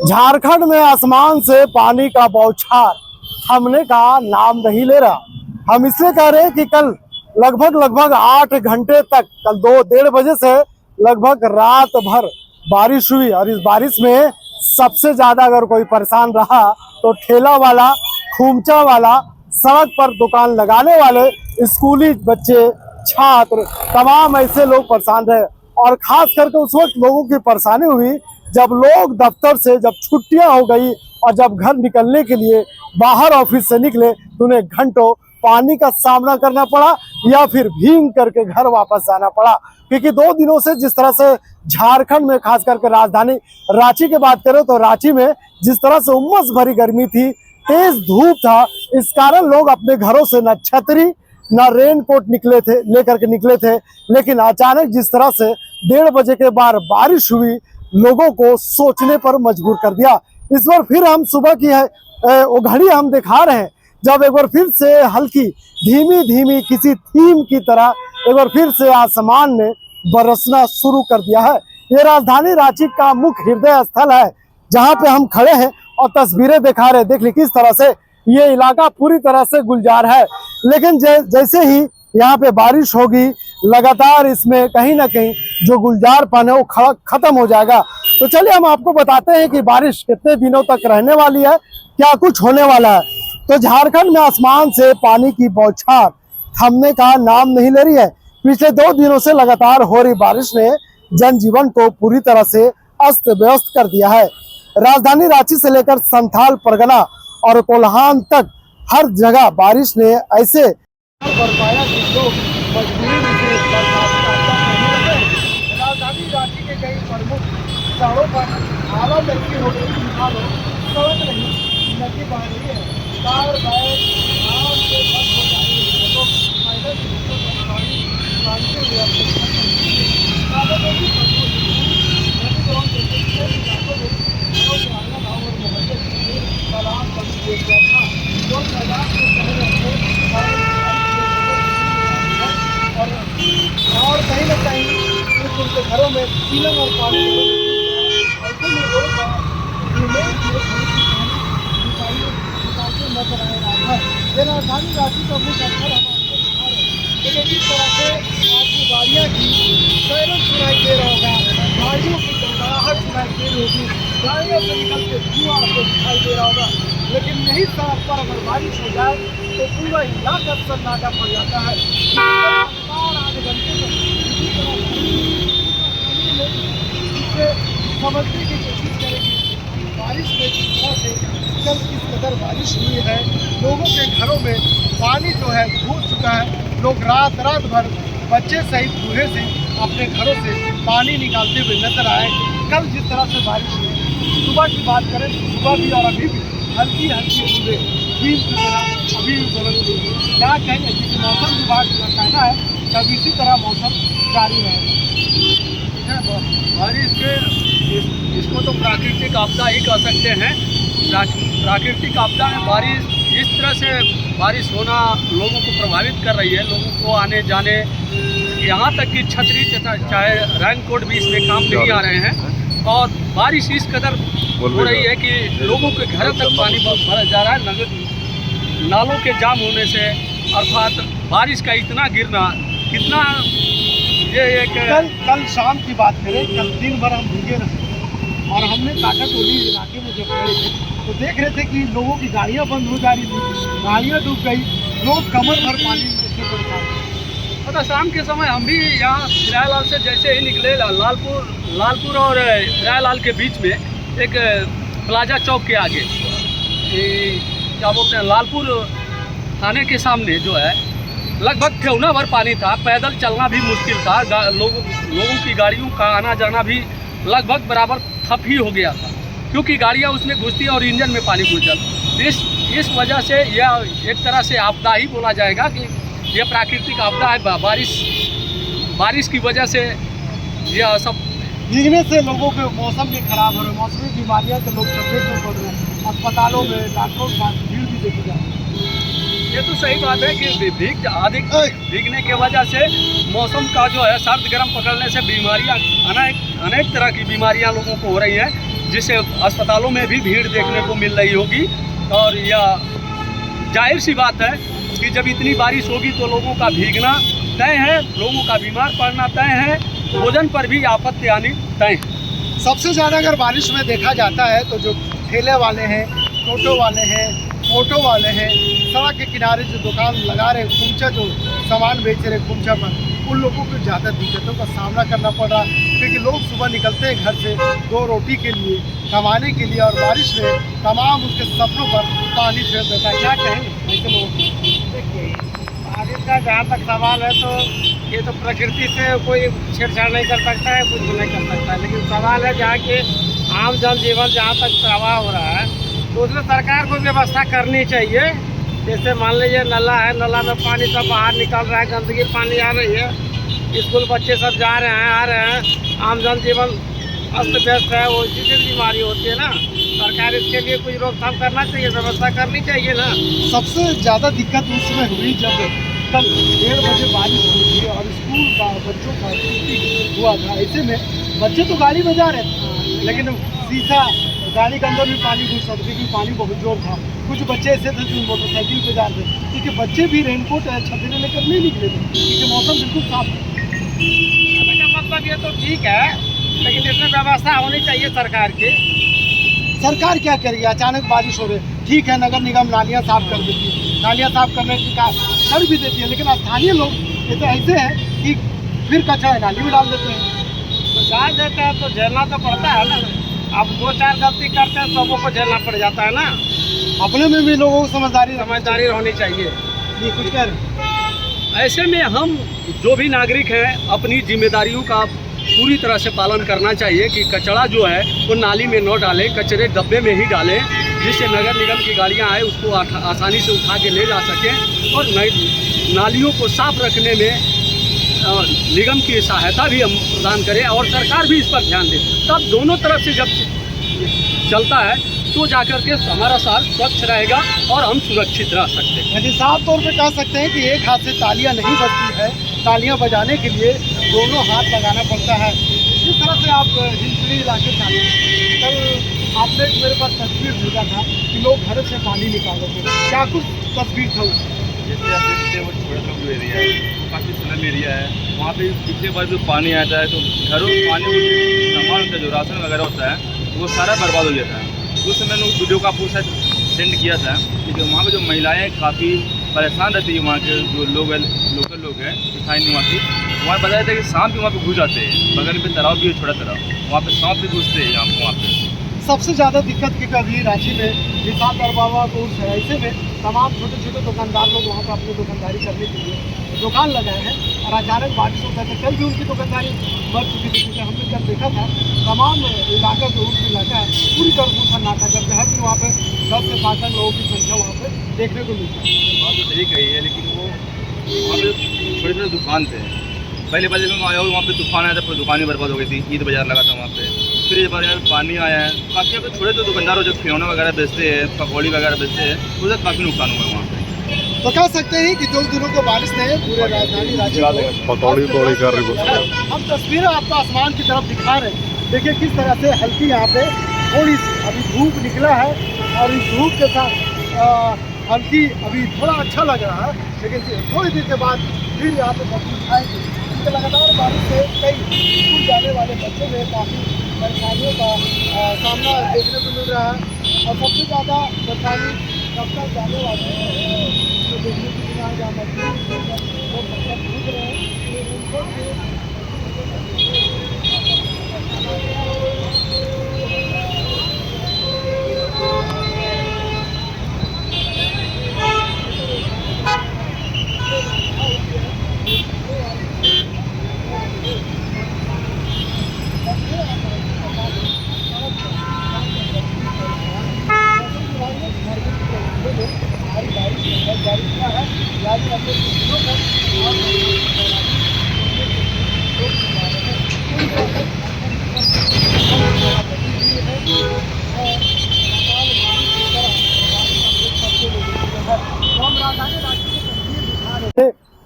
झारखंड में आसमान से पानी का बौछार थमने का नाम नहीं ले रहा। हम इसलिए कह रहे हैं कि कल लगभग 8 घंटे तक, कल 2-1:30 बजे से लगभग रात भर बारिश हुई और इस बारिश में सबसे ज्यादा अगर कोई परेशान रहा तो ठेला वाला, खूमचा वाला, सड़क पर दुकान लगाने वाले, स्कूली बच्चे, छात्र, तमाम ऐसे लोग परेशान रहे। और खास करके उस वक्त लोगों की परेशानी हुई जब लोग दफ्तर से, जब छुट्टियां हो गई और जब घर निकलने के लिए बाहर ऑफिस से निकले तो उन्हें घंटों पानी का सामना करना पड़ा या फिर भीग करके घर वापस जाना पड़ा। क्योंकि 2 दिनों से जिस तरह से झारखंड में, खास करके राजधानी रांची की बात करें तो रांची में जिस तरह से उमस भरी गर्मी थी, तेज धूप था, इस कारण लोग अपने घरों से न छतरी न रेनकोट लेकर के निकले थे। लेकिन अचानक जिस तरह से 1:30 बजे के बाद बारिश हुई, लोगों को सोचने पर मजबूर कर दिया। इस बार फिर हम सुबह की वो घड़ी हम दिखा रहे हैं जब एक बार फिर से हल्की धीमी किसी थीम की तरह एक बार फिर से आसमान ने बरसना शुरू कर दिया है। ये राजधानी रांची का मुख्य हृदय स्थल है जहां पे हम खड़े हैं और तस्वीरें दिखा रहे हैं। देख ली किस तरह से ये इलाका पूरी तरह से गुलजार है। लेकिन जैसे ही यहाँ पे बारिश होगी, लगातार इसमें कहीं ना कहीं जो गुलजारपन है वो खत्म हो जाएगा। तो चलिए हम आपको बताते हैं कि बारिश कितने दिनों तक रहने वाली है, क्या कुछ होने वाला है। तो झारखंड में आसमान से पानी की बौछार थमने का नाम नहीं ले रही है। पिछले 2 दिनों से लगातार हो रही बारिश ने जनजीवन को पूरी तरह से अस्त व्यस्त कर दिया है। राजधानी रांची से लेकर संथाल परगना और कोल्हान तक हर जगह बारिश ने ऐसे बरपाया कि लोग मजबूरी से राजधानी रांची के कई प्रमुख शहरों पर आवा लड़की हो गई, सड़क नहीं, नदी बह रही है, कार बैग आराम से बंद हो जा रही है। तो पैदल और कहीं ना कहीं उनके घरों में सीलन और पानी नजर आ रहा है। ये राजधानी रांची का मुख्य स्थल हम आपको दिखा रहे हैं। लेकिन इस तरह से आपकी गाड़ियाँ की सायरन सुनाई दे रहा होगा, गाड़ियों की गड़गड़ाहट सुनाई दे रही होगी, गाड़ियों से निकलते धुआं आपको दिखाई दे रहा होगा। लेकिन यही सड़क पर अगर बारिश हो जाए तो पूरा इलाका सन्नाटा पड़ जाता है। आधे घंटे में समझने की कोशिश करेंगे बारिश में जिस तरह से कल किस कदर बारिश हुई है। लोगों के घरों में पानी जो है घुस चुका है। लोग रात भर बच्चे सहित बूढ़े से अपने घरों से पानी निकालते हुए नजर आए। कल जिस तरह से बारिश हुई, सुबह की बात करें तो सुबह भी और अभी भी हल्की बूंदे बीज की तरह अभी भी बरस रही है। क्या कहेंगे, क्योंकि मौसम विभाग का कहना है कब इसी तरह मौसम जारी रहेगा। बारिश के इसको तो प्राकृतिक आपदा ही कह सकते हैं। प्राकृतिक आपदा में बारिश इस तरह से बारिश होना लोगों को प्रभावित कर रही है। लोगों को आने जाने, यहाँ तक कि छतरी चाहे रेनकोट भी इसमें काम नहीं आ रहे हैं। और बारिश इस कदर हो रही है कि लोगों के घरों तक पानी भर जा रहा है। नालों के जाम होने से, अर्थात बारिश का इतना गिरना, कितना ये एक कल शाम की बात करें, कल दिन भर हम भीगे रहे और हमने काकाटोली इलाके में जब खड़े थे तो देख रहे थे कि लोगों की गाड़ियां बंद हो जा रही थी, गाड़ियां डूब गई, लोग कमर भर पानी से परेशान। पता शाम के समय हम भी यहाँ हिरालाल से जैसे ही निकले, लालपुर और हिरालाल के बीच में एक प्लाजा चौक के आगे, क्या बोलते हैं, लालपुर थाने के सामने जो है लगभग ठेहुना भर पानी था। पैदल चलना भी मुश्किल था। लोगों की गाड़ियों का आना जाना भी लगभग बराबर ठप ही हो गया था, क्योंकि गाड़ियां उसमें घुसती और इंजन में पानी घुस जाता। इस वजह से यह एक तरह से आपदा ही बोला जाएगा कि यह प्राकृतिक आपदा है। बारिश की वजह से यह सब भीगने से लोगों के मौसम भी खराब हो रहे हैं, मौसमी बीमारियाँ से लोग चपेट में पड़ रहे हैं। अस्पतालों में डॉक्टरों के पास भीड़ भी देखी जा रही है। ये तो सही बात है कि अधिक भीगने की वजह से मौसम का जो है सर्द गर्म पकड़ने से बीमारियां अनेक तरह की बीमारियां लोगों को हो रही है। जिससे अस्पतालों में भी भीड़ देखने को मिल रही होगी। और यह जाहिर सी बात है कि जब इतनी बारिश होगी तो लोगों का भीगना तय है, लोगों का बीमार पड़ना तय है, भोजन पर भी आपत्ति आनी तय है। सबसे ज़्यादा अगर बारिश में देखा जाता है तो जो ठेले वाले हैं, टोटो वाले हैं, ऑटो वाले हैं, सड़क के किनारे जो दुकान लगा रहे खुमचा जो सामान बेच रहे खुमचा पर, उन लोगों को ज़्यादा दिक्कतों का सामना करना पड़ रहा है, क्योंकि लोग सुबह निकलते हैं घर से 2 रोटी के लिए, कमाने के लिए, और बारिश में तमाम उसके सपनों पर पानी फेर देता है। क्या कहेंगे ऐसे लोगों को? देखिए, बारिश का जहाँ तक सवाल है तो ये तो प्रकृति से कोई छेड़छाड़ नहीं कर सकता है, कुछ भी नहीं कर सकता है, लेकिन सवाल है जहाँ के आम जनजीवन जहाँ तक प्रवाह हो रहा है तो उसमें सरकार को व्यवस्था करनी चाहिए। जैसे मान लीजिए नला है, नला में पानी सब बाहर निकल रहा है, गंदगी पानी आ रही है, स्कूल बच्चे सब जा रहे हैं, आ रहे हैं, आम जनजीवन अस्त व्यस्त है, वो इसी से बीमारी होती है ना। सरकार इसके लिए कुछ रोकथाम करना चाहिए, व्यवस्था करनी चाहिए ना। सबसे ज़्यादा दिक्कत उस समय हुई जब कल 1:30 बजे बारिश हुई थी और स्कूल का बच्चों का छुट्टी हुआ था। ऐसे में बच्चे तो गाड़ी में जा रहे थे, लेकिन शीशा गाड़ी के अंदर भी पानी घुस सकता, क्योंकि पानी बहुत जोर था। कुछ बच्चे ऐसे थे जो मोटरसाइकिल पे जा रहे थे, क्योंकि बच्चे भी रेनकोट छतरी लेकर नहीं निकले थे, क्योंकि मौसम बिल्कुल साफ था। कहने का मतलब ये तो ठीक है, लेकिन इसमें व्यवस्था होनी चाहिए सरकार की। सरकार क्या करेगी? अचानक बारिश हो रही, ठीक है, नगर निगम नालियाँ साफ कर देती है, नालियाँ साफ करने की कर भी देती है, लेकिन स्थानीय लोग ये तो ऐसे हैं कि फिर कचरा नाली में डाल देते हैं। तो डाल देते हैं तो झेलना तो पड़ता है ना। अब 2-4 गलती करते हैं, सबों को झेलना पड़ जाता है ना। अपने में भी लोगों को समझदारी होनी चाहिए। ये कुछ कह रहे ऐसे में हम जो भी नागरिक हैं अपनी जिम्मेदारियों का पूरी तरह से पालन करना चाहिए कि कचरा जो है वो नाली में न डालें, कचरे डब्बे में ही डालें, जिससे नगर निगम की गाड़ियां आए उसको आसानी से उठा के ले जा सकें। और नालियों को साफ रखने में निगम की सहायता भी हम प्रदान करें और सरकार भी इस पर ध्यान दे। तब दोनों तरफ से जब चलता है तो जाकर के हमारा शहर स्वच्छ रहेगा और हम सुरक्षित रह सकते हैं। यानी साफ तौर पे कह सकते हैं कि एक हाथ से तालियां नहीं बजती है, तालियां बजाने के लिए दोनों हाथ लगाना पड़ता है। जिस तरह से आप हिंदुस्तानी इलाके से आए, कल आपने मेरे पास तस्वीर भेजा था कि लोग घर से पानी निकाल रहे थे, क्या कुछ तस्वीर था उसमें? जैसे आप देखते हैं वो छोटा सा जो एरिया है काफ़ी स्लम एरिया है, वहाँ पे पीछे बार जो पानी आता है तो घरों में पानी सामान होता है, जो राशन वगैरह होता है वो सारा बर्बाद हो जाता है। उस समय मैंने वीडियो का आपको शायद सेंड किया था कि वहाँ पे जो महिलाएं काफ़ी परेशान रहती है, वहाँ के जो लोग हैं, लोकल लोग हैं, स्थानीय निवासी, वहाँ बताया था कि सांप भी वहाँ पे घुस जाते हैं। बगल में तालाब भी है, छोटा तालाब, वहाँ पे सांप भी घुसते हैं यहाँ वहाँ पे। सबसे ज़्यादा दिक्कत की कभी रांची में निशान दरबाबा को है। ऐसे में तमाम छोटे छोटे दुकानदार लोग वहाँ पर अपनी दुकानदारी करने के लिए दुकान लगाए हैं और अचानक बारिश होता है। कल भी उनकी दुकानदारी बढ़ चुकी थी, क्योंकि हमने जब देखा था तमाम इलाका जो उर्स इलाका है पूरी तरह से सन्नाटा करते हैं कि वहाँ पर 10 से 12 लोगों की संख्या वहाँ पर देखने को मिलती है। बात तो सही कही है, लेकिन वो वहाँ पे छोटे छोटे दुकान थे। पहले जब मैं आया हूँ वहाँ पे तूफान आया था, पूरी दुकान ही बर्बाद हो गई थी। ईद बाजार लगा था वहाँ पे, फिर इस बार यहाँ पे पानी आया है। काफ़ी यहाँ पे छोटे छोटे दुकानदार जो खिलौने वगैरह बेचते हैं, पकौड़ी वगैरह बेचते हैं, उसे काफ़ी नुकसान हुआ है वहाँ पे। तो कह सकते हैं कि 2 दिनों को बारिश ने पूरे राजधानी रांची को हम तस्वीरें आपको आसमान की तरफ दिखा रहे हैं। देखिए किस तरह से हल्की यहाँ पे थोड़ी सी अभी धूप निकला है और इस धूप के साथ हल्की अभी थोड़ा अच्छा लग रहा है, लेकिन थोड़ी देर के बाद फिर यहाँ पे बदली छाएगी। लगातार बारिश से कई स्कूल जाने वाले बच्चों में काफ़ी परेशानियों का सामना देखने को मिल रहा है। और सबसे ज़्यादा परेशानी दफ्तर जाने वाले जो देखने के बिना जहाँ मजदूर लोग दफ्तर घूम रहे हैं उनको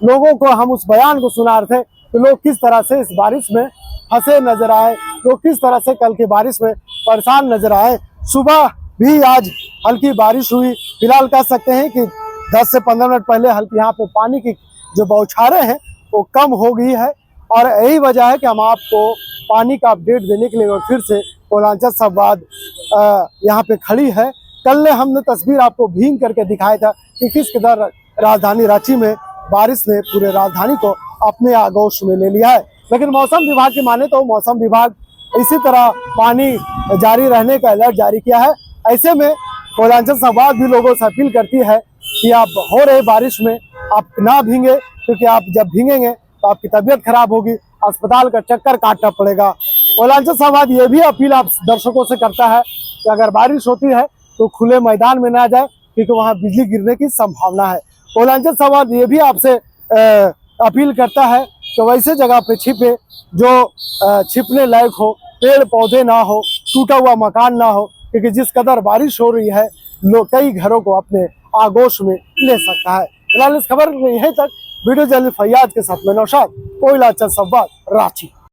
लोगों को हम उस बयान को सुना रहे थे कि लोग किस तरह से इस बारिश में फंसे नजर आए, लोग किस तरह से कल की बारिश में परेशान नजर आए। सुबह भी आज हल्की बारिश हुई। फिलहाल कह सकते हैं कि 10 से 15 मिनट पहले हल्की यहाँ पे पानी की जो बौछारें हैं वो कम हो गई है, और यही वजह है कि हम आपको पानी का अपडेट देने के लिए और फिर से पूर्वांचल संवाद यहाँ पे खड़ी है। कल ने हमने तस्वीर आपको भींग करके दिखाया था कि किस कदर राजधानी रांची में बारिश ने पूरे राजधानी को अपने आगोश में ले लिया है। लेकिन मौसम विभाग की माने तो मौसम विभाग इसी तरह पानी जारी रहने का अलर्ट जारी किया है। ऐसे में पूर्वांचल संवाद भी लोगों से अपील करती है कि आप हो रहे बारिश में आप ना भींगे, क्योंकि आप जब भीगेंगे तो आपकी तबीयत खराब होगी, अस्पताल का चक्कर काटना पड़ेगा। पूर्वांचल संवाद ये भी अपील आप दर्शकों से करता है कि अगर बारिश होती है तो खुले मैदान में ना जाए, क्योंकि वहां बिजली गिरने की संभावना है। पूर्वांचल संवाद ये भी आपसे अपील करता है कि वैसे जगह पे छिपे जो छिपने लायक हो, पेड़ पौधे ना हो, टूटा हुआ मकान ना हो, क्योंकि जिस कदर बारिश हो रही है लोग कई घरों को अपने आगोश में ले सकता है। फिलहाल इस खबर में यहीं तक। वीडियो जर्नलिस्ट फैयाज के साथ में नौशाद, पूर्वांचल संवाद, रांची।